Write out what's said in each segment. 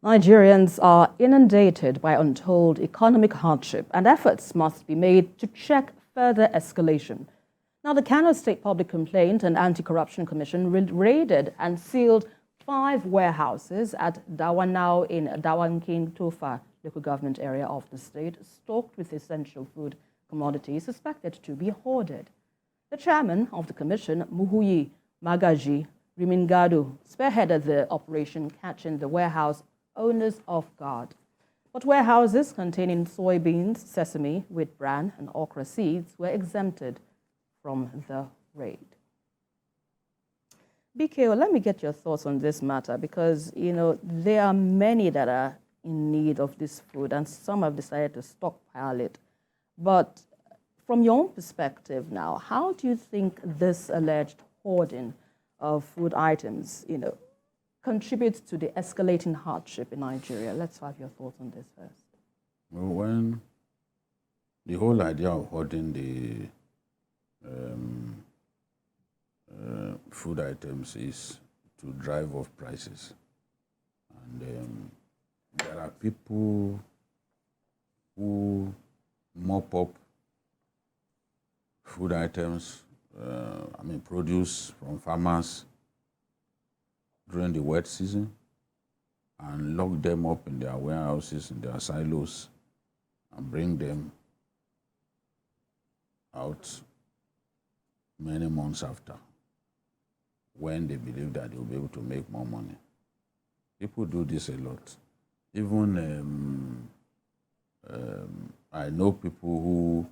Nigerians are inundated by untold economic hardship, and efforts must be made to check further escalation. Now, the Kano State Public Complaint and Anti-Corruption Commission raided and sealed 5 warehouses at Dawanau in Dawakin, Tofa local government area of the state, stocked with essential food commodities suspected to be hoarded. The chairman of the commission, Muhuyi Magaji Rimingado, spearheaded the operation, catching the warehouse owners off guard. But warehouses containing soybeans, sesame, wheat bran, and okra seeds were exempted from the raid. BKO, let me get your thoughts on this matter because, there are many that are in need of this food and some have decided to stockpile it. But from your own perspective now, how do you think this alleged hoarding of food items, contributes to the escalating hardship in Nigeria? Let's have your thoughts on this first. Well, when the whole idea of hoarding the food items is to drive off prices. And there are people who mop up food items, produce from farmers during the wet season and lock them up in their warehouses, in their silos, and bring them out many months after when they believe that they'll be able to make more money. People do this a lot. Even I know people who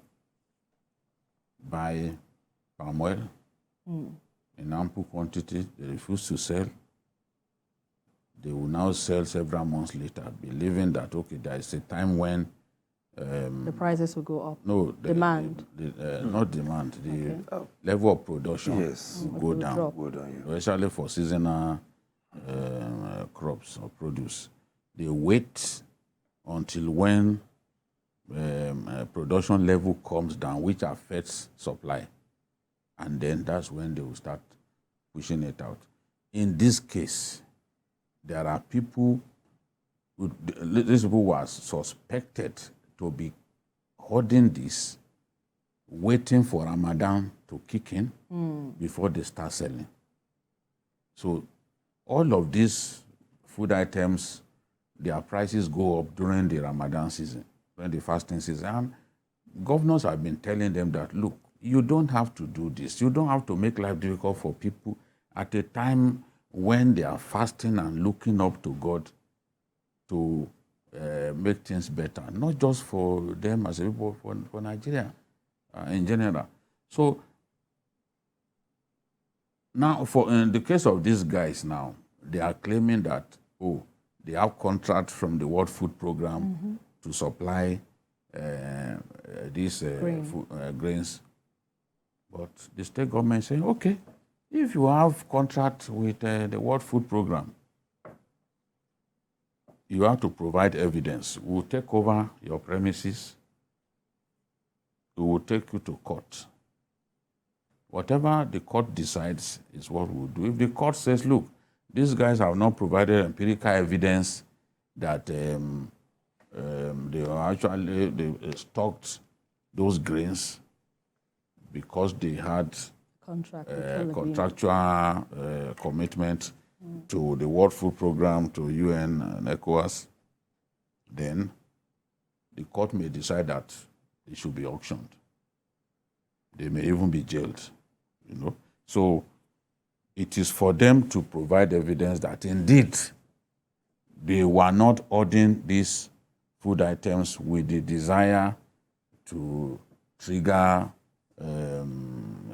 buy palm oil in ample quantity, they refuse to sell. They will now sell several months later, believing that, okay, there is a time when the prices will go up. No, demand. Not demand. The level of production will go down. Especially for seasonal crops or produce. They wait until when production level comes down, which affects supply. And then that's when they will start pushing it out. In this case, there are people, these people who are suspected to be hoarding this, waiting for Ramadan to kick in before they start selling. So all of these food items, their prices go up during the Ramadan season, during the fasting season. And governors have been telling them that, look, you don't have to do this. You don't have to make life difficult for people at a time when they are fasting and looking up to God to make things better, not just for them as a people, for Nigeria in general. So now, in the case of these guys now, they are claiming that, they have contracts from the World Food Program to supply these grains. But the state government is saying, okay, if you have contract with the World Food Program, you have to provide evidence. We'll take over your premises. We will take you to court. Whatever the court decides is what we'll do. If the court says, look, these guys have not provided empirical evidence that they stocked those grains because they had contractual commitment to the World Food Program, to UN and ECOWAS, then the court may decide that it should be auctioned. They may even be jailed, So it is for them to provide evidence that indeed they were not ordering these food items with the desire to trigger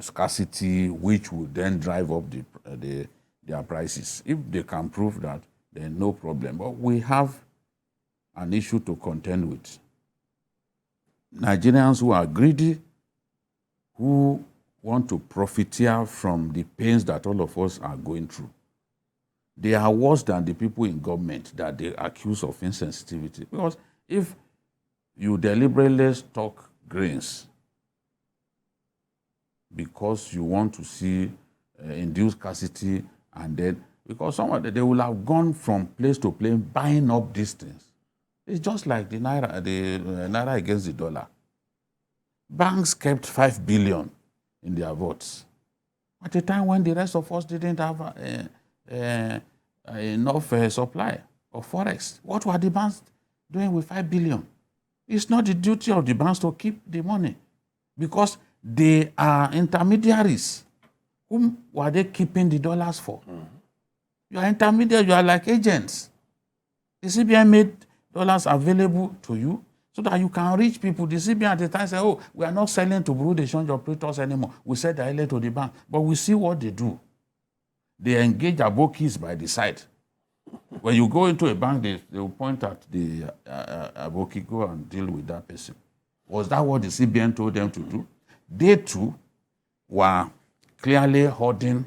scarcity, which would then drive up their prices. If they can prove that, then no problem. But we have an issue to contend with. Nigerians who are greedy, who want to profiteer from the pains that all of us are going through. They are worse than the people in government that they accuse of insensitivity. Because if you deliberately stock grains because you want to see induce scarcity, and then Because they will have gone from place to place buying up these things. It's just like the naira against the dollar. Banks kept 5 billion in their votes at a time when the rest of us didn't have enough supply of forex. What were the banks doing with 5 billion? It's not the duty of the banks to keep the money because they are intermediaries. Whom were they keeping the dollars for? You are intermediate, you are like agents. The CBN made dollars available to you so that you can reach people. The CBN at the time said, oh, we are not selling to Bureau de change operators anymore. We sell directly to the bank. But we see what they do. They engage abokis by the side. When you go into a bank, they will point at the aboki, go and deal with that person. Was that what the CBN told them to do? They too were clearly hoarding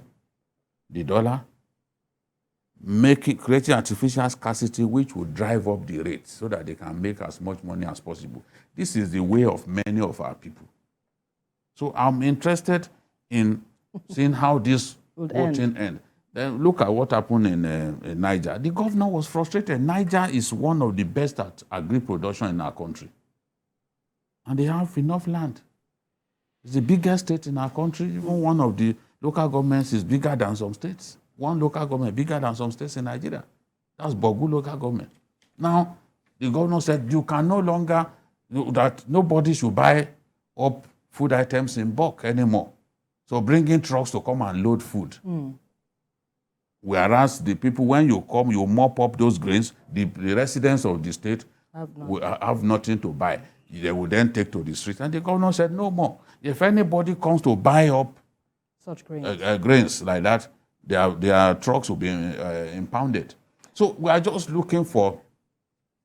the dollar, creating artificial scarcity which would drive up the rates so that they can make as much money as possible. This is the way of many of our people. So I'm interested in seeing how this would end. Then look at what happened in Niger. The governor was frustrated. Niger is one of the best at agri-production in our country. And they have enough land. It's the biggest state in our country. Even one of the local governments is bigger than some states. One local government bigger than some states in Nigeria. That's Bogu local government. Now, the governor said you can no longer, that nobody should buy up food items in bulk anymore. So bring in trucks to come and load food. Whereas the people, when you come, you mop up those grains, the residents of the state will have nothing to buy. They will then take to the street. And the governor said, no more. If anybody comes to buy up such grains, grains like that, their trucks will be impounded. So we are just looking for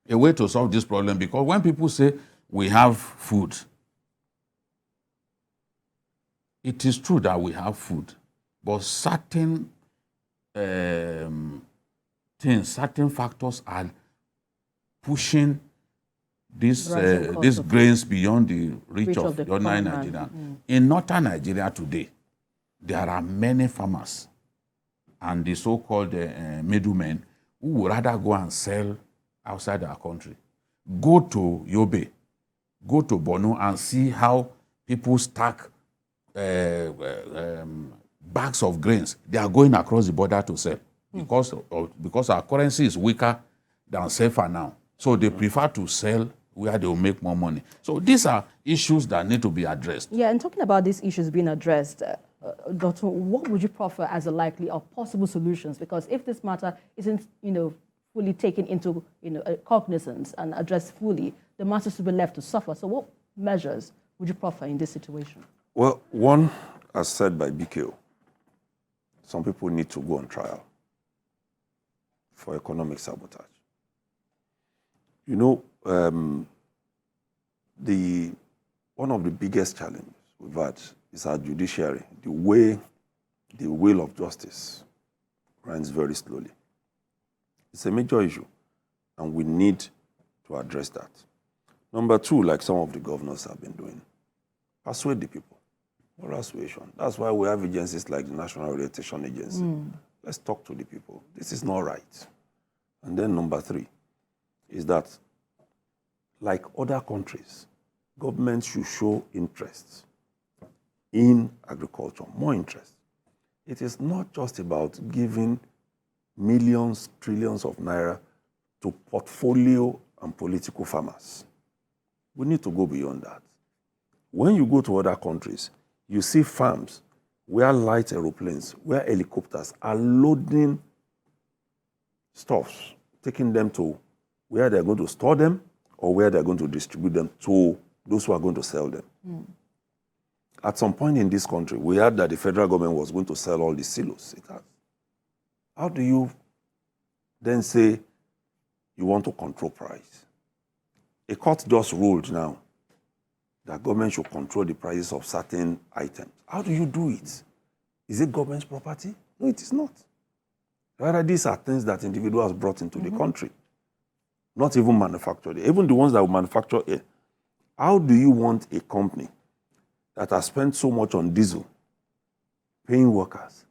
a way to solve this problem, because when people say we have food, it is true that we have food, but certain certain factors are pushing these grains beyond the reach of the ordinary Nigerian. In northern Nigeria today, there are many farmers and the so-called middlemen who would rather go and sell outside our country. Go to Yobe, go to Borno and see how people stack bags of grains. They are going across the border to sell because our currency is weaker than safer now. So they prefer to sell where they will make more money. So these are issues that need to be addressed. Yeah, and talking about these issues being addressed, Doctor, what would you proffer as a likely or possible solutions? Because if this matter isn't, fully taken into, cognizance and addressed fully, the matter should be left to suffer. So what measures would you proffer in this situation? Well, one, as said by BKO, some people need to go on trial for economic sabotage. One of the biggest challenges we've had is our judiciary. The wheel of justice runs very slowly. It's a major issue, and we need to address that. Number two, like some of the governors have been doing, persuade the people. Moral suasion. That's why we have agencies like the National Orientation Agency. Let's talk to the people. This is not right. And then number three is that, like other countries, governments should show interest in agriculture, more interest. It is not just about giving millions, trillions of naira to portfolio and political farmers. We need to go beyond that. When you go to other countries, you see farms where light aeroplanes, where helicopters are loading stuffs, taking them to where they're going to store them or where they're going to distribute them to those who are going to sell them. At some point in this country, we heard that the federal government was going to sell all the silos it has. How do you then say you want to control price? A court just ruled now that government should control the prices of certain items. How do you do it? Is it government's property? No, it is not. Rather, these are things that individuals brought into the country, not even manufactured. Even the ones that were manufactured here. How do you want a company that has spent so much on diesel, paying workers,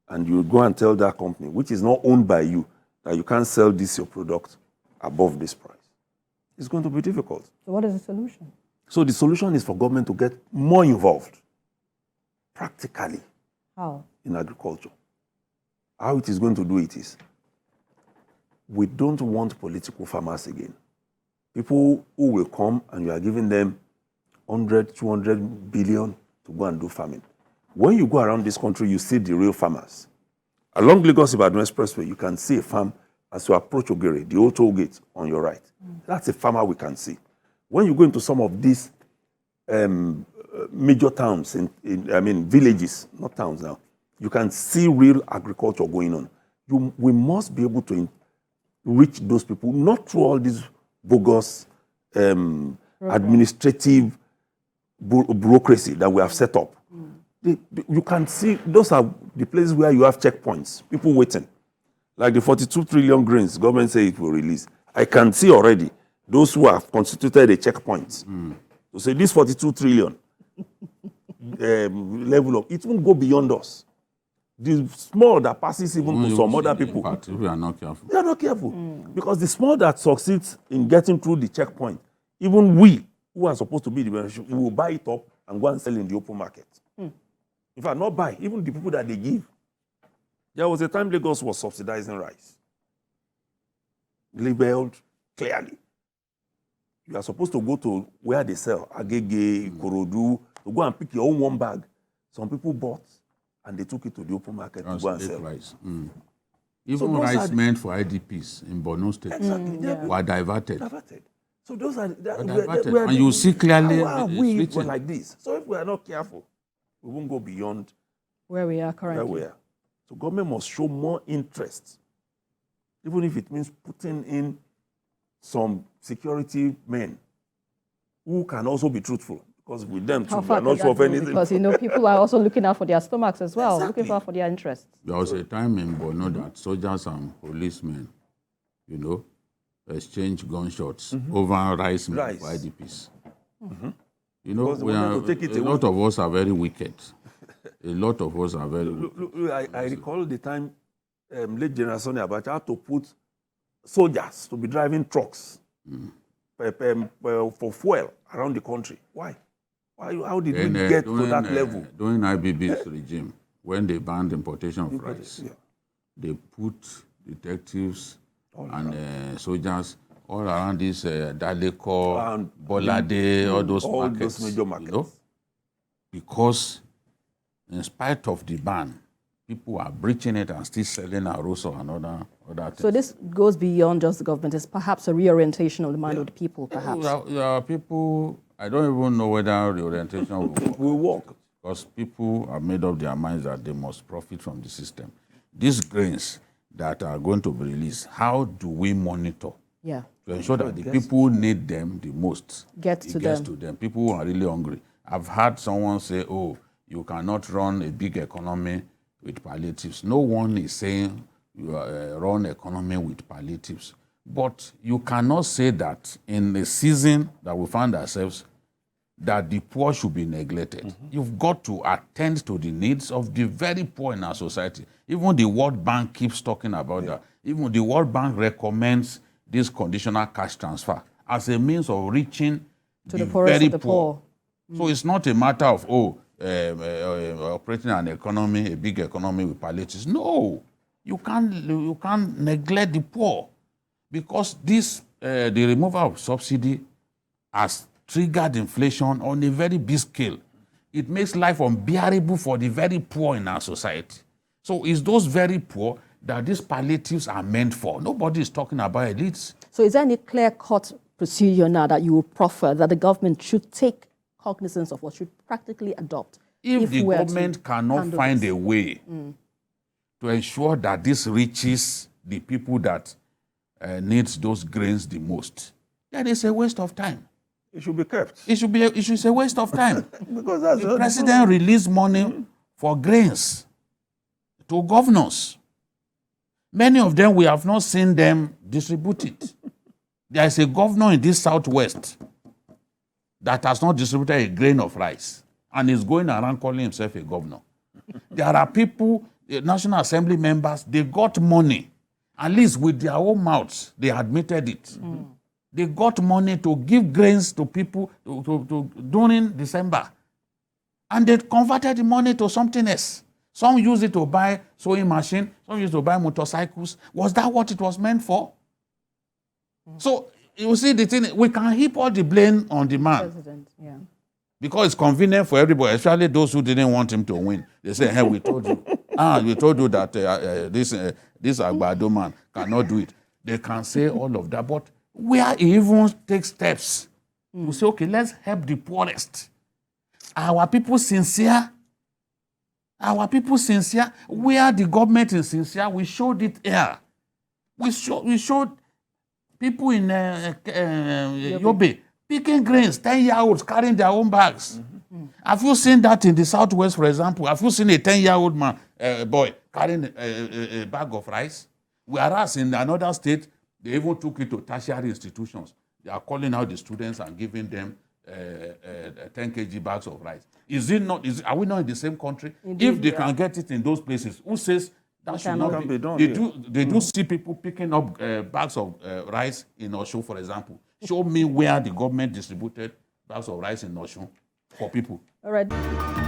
and you go and tell that company, which is not owned by you, that you can't sell this your product above this price. It's going to be difficult. So what is the solution? So the solution is for government to get more involved, practically. How? In agriculture. How it is going to do it is, we don't want political farmers again. People who will come and you are giving them 100, 200 billion to go and do farming. When you go around this country, you see the real farmers. Along Lagos-Ibadan Expressway, you can see a farm as you approach Ogere, the old toll gate on your right. That's a farmer we can see. When you go into some of these major towns, villages, not towns now, you can see real agriculture going on. We must be able to reach those people, not through all these bogus administrative bureaucracy that we have set up. You can see, those are the places where you have checkpoints, people waiting. Like the 42 trillion grains, government say it will release. I can see already those who have constituted a checkpoint. To say this 42 trillion level of, it won't go beyond us. The small that passes even to some other people. But we are not careful. They are not careful. Because the small that succeeds in getting through the checkpoint, even we, who are supposed to be the beneficiary, we will buy it up and go and sell in the open market. In fact, not buy, even the people that they give. There was a time Lagos was subsidizing rice. Labeled clearly. You are supposed to go to where they sell, Agege, Ikorodu, to go and pick your own one bag. Some people bought and they took it to the open market to go and sell. Rice. Even rice meant for IDPs in Borno State were diverted. So those are and you see clearly we were like this. So if we are not careful, we won't go beyond where we are currently. Where we are. So government must show more interest, even if it means putting in some security men who can also be truthful. Because with them too, we are not sure of anything. Because people are also looking out for their stomachs as well, looking out for their interests. There was a time in Borno that soldiers and policemen, exchange gunshots over rice mills for IDPs. A lot of us are very wicked. A lot of us are very wicked. I recall the time late General Sonny Abacha had to put soldiers to be driving trucks for fuel around the country. Why? How did we get to that level? During IBB's regime, when they banned importation of rice, they put detectives and soldiers all around this Daleko, Bolade, all those markets. Those major markets. Because in spite of the ban, people are breaching it and still selling Aroso and other things. So this goes beyond just the government. It's perhaps a reorientation of the mind of the people, perhaps. There are people, I don't even know whether reorientation will work. Because people have made up their minds that they must profit from the system. These grains that are going to be released, how do we monitor? To ensure that the people who need them the most gets to them. People who are really hungry. I've heard someone say, you cannot run a big economy with palliatives. No one is saying you run economy with palliatives. But you cannot say that in the season that we find ourselves, that the poor should be neglected. You've got to attend to the needs of the very poor in our society. Even the World Bank keeps talking about that. Even the World Bank recommends this conditional cash transfer as a means of reaching to the poorest very of the poor. So it's not a matter of, operating an economy, a big economy with palliatives. No, you can't neglect the poor, because this the removal of subsidy has triggered inflation on a very big scale. It makes life unbearable for the very poor in our society. So it's those very poor that these palliatives are meant for. Nobody is talking about elites. So is there any clear-cut procedure now that you will proffer that the government should take cognizance of, or should practically adopt? If the government cannot find a way to ensure that this reaches the people that needs those grains the most, then it's a waste of time. It should be kept. It's a waste of time. Because that's the president released money for grains to governors. Many of them, we have not seen them distribute it. There is a governor in this southwest that has not distributed a grain of rice and is going around calling himself a governor. There are people the National Assembly members, they got money. At least with their own mouths, they admitted it. They got money to give grains to people during December. And they converted the money to something else. Some use it to buy sewing machine, some use it to buy motorcycles. Was that what it was meant for? So you see the thing, we can heap all the blame on the man. President, yeah. Because it's convenient for everybody, especially those who didn't want him to win. They say, hey, we told you. We told you that this Agbado man cannot do it. They can say all of that, but where he even takes steps to say, okay, let's help the poorest. Are our people sincere? Our people sincere? Where the government is sincere, we showed it here. We showed people in Yobe picking grains, 10-year-olds carrying their own bags. Have you seen that in the Southwest, for example? Have you seen a 10-year-old man, boy, carrying a bag of rice? Whereas in another state, they even took it to tertiary institutions. They are calling out the students and giving them 10 kg bags of rice. Is it not? Are we not in the same country? Indeed, if they can get it in those places, who says that should not be done? They do see people picking up bags of rice in Osun, for example. Show me where the government distributed bags of rice in Osun for people. All right.